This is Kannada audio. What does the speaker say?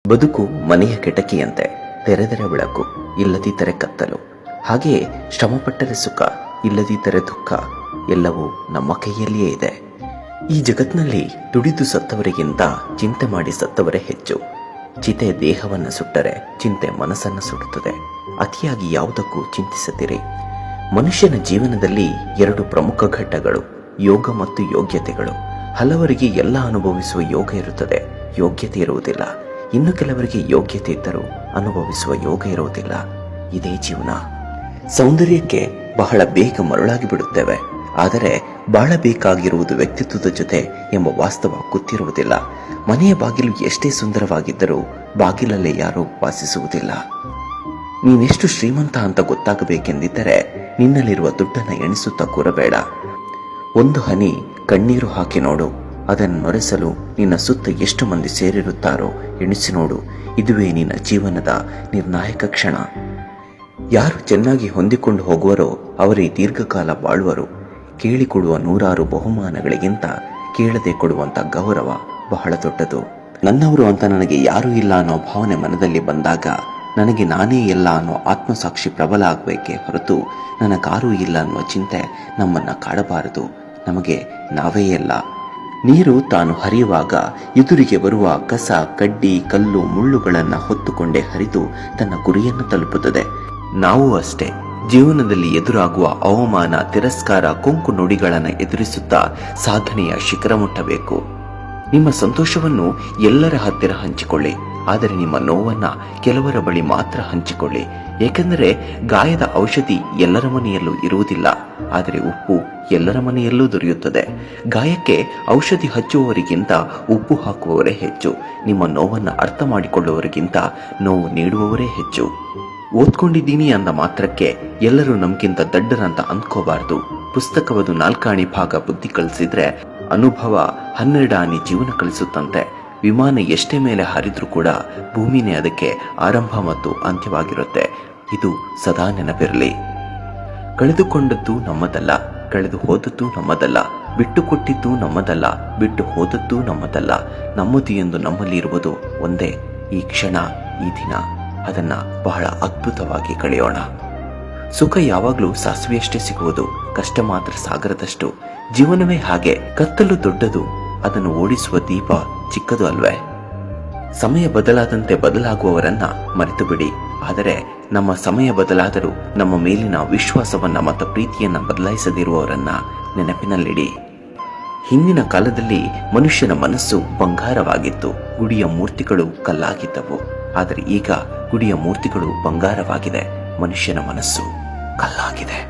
ಬದುಕು ಮನೆಯ ಕಿಟಕಿಯಂತೆ, ತೆರೆದರೆ ಬೆಳಕು, ಇಲ್ಲದಿದ್ದರೆ ಕತ್ತಲು. ಹಾಗೆಯೇ ಶ್ರಮಪಟ್ಟರೆ ಸುಖ, ಇಲ್ಲದಿದ್ದರೆ ದುಃಖ. ಎಲ್ಲವೂ ನಮ್ಮ ಕೈಯಲ್ಲಿಯೇ ಇದೆ. ಈ ಜಗತ್ತಿನಲ್ಲಿ ದುಡಿದು ಸತ್ತವರಿಗಿಂತ ಚಿಂತೆ ಮಾಡಿ ಸತ್ತವರೇ ಹೆಚ್ಚು. ಚಿತೆ ದೇಹವನ್ನು ಸುಟ್ಟರೆ ಚಿಂತೆ ಮನಸ್ಸನ್ನು ಸುಡುತ್ತದೆ. ಅತಿಯಾಗಿ ಯಾವುದಕ್ಕೂ ಚಿಂತಿಸದಿರಿ. ಮನುಷ್ಯನ ಜೀವನದಲ್ಲಿ ಎರಡು ಪ್ರಮುಖ ಘಟ್ಟಗಳು, ಯೋಗ ಮತ್ತು ಯೋಗ್ಯತೆಗಳು. ಹಲವರಿಗೆ ಎಲ್ಲ ಅನುಭವಿಸುವ ಯೋಗ ಇರುತ್ತದೆ, ಯೋಗ್ಯತೆ ಇರುವುದಿಲ್ಲ. ಇನ್ನು ಕೆಲವರಿಗೆ ಯೋಗ್ಯತೆ ಇದ್ದರೂ ಅನುಭವಿಸುವ ಯೋಗ ಇರುವುದಿಲ್ಲ. ಇದೇ ಜೀವನ. ಸೌಂದರ್ಯಕ್ಕೆ ಬಹಳ ಬೇಗ ಮರುಳಾಗಿ ಬಿಡುತ್ತೇವೆ, ಆದರೆ ಬಾಳಬೇಕಾಗಿರುವುದು ವ್ಯಕ್ತಿತ್ವದ ಜೊತೆ ಎಂಬ ವಾಸ್ತವ ಗೊತ್ತಿರುವುದಿಲ್ಲ. ಮನೆಯ ಬಾಗಿಲು ಎಷ್ಟೇ ಸುಂದರವಾಗಿದ್ದರೂ ಬಾಗಿಲಲ್ಲೇ ಯಾರೂ ವಾಸಿಸುವುದಿಲ್ಲ. ನೀನೆಷ್ಟು ಶ್ರೀಮಂತ ಅಂತ ಗೊತ್ತಾಗಬೇಕೆಂದಿದ್ದರೆ ನಿನ್ನಲ್ಲಿರುವ ದುಡ್ಡನ್ನು ಎಣಿಸುತ್ತಾ ಕೂರಬೇಡ. ಒಂದು ಹನಿ ಕಣ್ಣೀರು ಹಾಕಿ ನೋಡು. ಅದನ್ನು ನೊರೆಸಲು ನಿನ್ನ ಸುತ್ತ ಎಷ್ಟು ಮಂದಿ ಸೇರಿರುತ್ತಾರೋ ಎಣಿಸಿ ನೋಡು. ಇದುವೇ ನಿನ್ನ ಜೀವನದ ನಿರ್ಣಾಯಕ ಕ್ಷಣ. ಯಾರು ಚೆನ್ನಾಗಿ ಹೊಂದಿಕೊಂಡು ಹೋಗುವರೋ ಅವರೇ ದೀರ್ಘಕಾಲ ಬಾಳುವರು. ಕೇಳಿಕೊಡುವ ನೂರಾರು ಬಹುಮಾನಗಳಿಗಿಂತ ಕೇಳದೆ ಕೊಡುವಂಥ ಗೌರವ ಬಹಳ ದೊಡ್ಡದು. ನನ್ನವರು ಅಂತ ನನಗೆ ಯಾರೂ ಇಲ್ಲ ಅನ್ನೋ ಭಾವನೆ ಮನದಲ್ಲಿ ಬಂದಾಗ ನನಗೆ ನಾನೇ ಎಲ್ಲ ಅನ್ನೋ ಆತ್ಮಸಾಕ್ಷಿ ಪ್ರಬಲ ಆಗಬೇಕೇ ಹೊರತು ನನಗಾರೂ ಇಲ್ಲ ಅನ್ನುವ ಚಿಂತೆ ನಮ್ಮನ್ನು ಕಾಡಬಾರದು. ನಮಗೆ ನಾವೇ ಎಲ್ಲ. ನೀರು ತಾನು ಹರಿಯುವಾಗ ಎದುರಿಗೆ ಬರುವ ಕಸ, ಕಡ್ಡಿ, ಕಲ್ಲು, ಮುಳ್ಳುಗಳನ್ನು ಹೊತ್ತುಕೊಂಡೇ ಹರಿದು ತನ್ನ ಗುರಿಯನ್ನು ತಲುಪುತ್ತದೆ. ನಾವು ಅಷ್ಟೇ. ಜೀವನದಲ್ಲಿ ಎದುರಾಗುವ ಅವಮಾನ, ತಿರಸ್ಕಾರ, ಕೊಂಕು ನುಡಿಗಳನ್ನು ಎದುರಿಸುತ್ತಾ ಸಾಧನೆಯ ಶಿಖರ ಮುಟ್ಟಬೇಕು. ನಿಮ್ಮ ಸಂತೋಷವನ್ನು ಎಲ್ಲರ ಹತ್ತಿರ ಹಂಚಿಕೊಳ್ಳಿ, ಆದರೆ ನಿಮ್ಮ ನೋವನ್ನ ಕೆಲವರ ಬಳಿ ಮಾತ್ರ ಹಂಚಿಕೊಳ್ಳಿ. ಏಕೆಂದರೆ ಗಾಯದ ಔಷಧಿ ಎಲ್ಲರ ಮನೆಯಲ್ಲೂ ಇರುವುದಿಲ್ಲ, ಆದರೆ ಉಪ್ಪು ಎಲ್ಲರ ಮನೆಯಲ್ಲೂ ದೊರೆಯುತ್ತದೆ. ಗಾಯಕ್ಕೆ ಔಷಧಿ ಹಚ್ಚುವವರಿಗಿಂತ ಉಪ್ಪು ಹಾಕುವವರೇ ಹೆಚ್ಚು. ನಿಮ್ಮ ನೋವನ್ನು ಅರ್ಥ ಮಾಡಿಕೊಳ್ಳುವವರಿಗಿಂತ ನೋವು ನೀಡುವವರೇ ಹೆಚ್ಚು. ಓದ್ಕೊಂಡಿದ್ದೀನಿ ಅಂದ ಮಾತ್ರಕ್ಕೆ ಎಲ್ಲರೂ ನಮ್ಗಿಂತ ದಡ್ಡರಂತ ಅಂದ್ಕೋಬಾರ್ದು. ಪುಸ್ತಕವದು 4 ಆಣಿ ಭಾಗ ಬುದ್ಧಿ ಕಲಿಸಿದ್ರೆ ಅನುಭವ 12 ಆಣಿ ಜೀವನ ಕಲಿಸುತ್ತಂತೆ. ವಿಮಾನ ಎಷ್ಟೇ ಮೇಲೆ ಹಾರಿದ್ರೂ ಕೂಡ ಭೂಮಿನೇ ಅದಕ್ಕೆ ಆರಂಭ ಮತ್ತು ಅಂತ್ಯವಾಗಿರುತ್ತೆ. ಇದು ಸದಾ ನೆನಪಿರಲಿ. ಕಳೆದುಕೊಂಡದ್ದು ನಮ್ಮದಲ್ಲ, ಕಳೆದು ಹೋದದ್ದು ನಮ್ಮದಲ್ಲ, ಬಿಟ್ಟು ಕೊಟ್ಟಿದ್ದು ನಮ್ಮದಲ್ಲ, ಬಿಟ್ಟು ಹೋದದ್ದು ನಮ್ಮದಲ್ಲ. ನಮ್ಮದು ಎಂದು ನಮ್ಮಲ್ಲಿ ಇರುವುದು ಒಂದೇ, ಈ ಕ್ಷಣ, ಈ ದಿನ. ಅದನ್ನ ಬಹಳ ಅದ್ಭುತವಾಗಿ ಕಳೆಯೋಣ. ಸುಖ ಯಾವಾಗಲೂ ಸಾಸಿವೆಯಷ್ಟೇ ಸಿಗುವುದು, ಕಷ್ಟ ಮಾತ್ರ ಸಾಗರದಷ್ಟು. ಜೀವನವೇ ಹಾಗೆ. ಕತ್ತಲು ದೊಡ್ಡದು, ಅದನ್ನು ಓಡಿಸುವ ದೀಪ ಚಿಕ್ಕದು ಅಲ್ವೇ? ಸಮಯ ಬದಲಾದಂತೆ ಬದಲಾಗುವವರನ್ನ ಮರೆತು ಬಿಡಿ, ಆದರೆ ನಮ್ಮ ಸಮಯ ಬದಲಾದರೂ ನಮ್ಮ ಮೇಲಿನ ವಿಶ್ವಾಸವನ್ನ ಮತ್ತು ಪ್ರೀತಿಯನ್ನ ಬದಲಾಯಿಸದಿರುವವರನ್ನ ನೆನಪಿನಲ್ಲಿಡಿ. ಹಿಂದಿನ ಕಾಲದಲ್ಲಿ ಮನುಷ್ಯನ ಮನಸ್ಸು ಬಂಗಾರವಾಗಿತ್ತು, ಗುಡಿಯ ಮೂರ್ತಿಗಳು ಕಲ್ಲಾಗಿದ್ದವು. ಆದರೆ ಈಗ ಗುಡಿಯ ಮೂರ್ತಿಗಳು ಬಂಗಾರವಾಗಿದೆ, ಮನುಷ್ಯನ ಮನಸ್ಸು ಕಲ್ಲಾಗಿದೆ.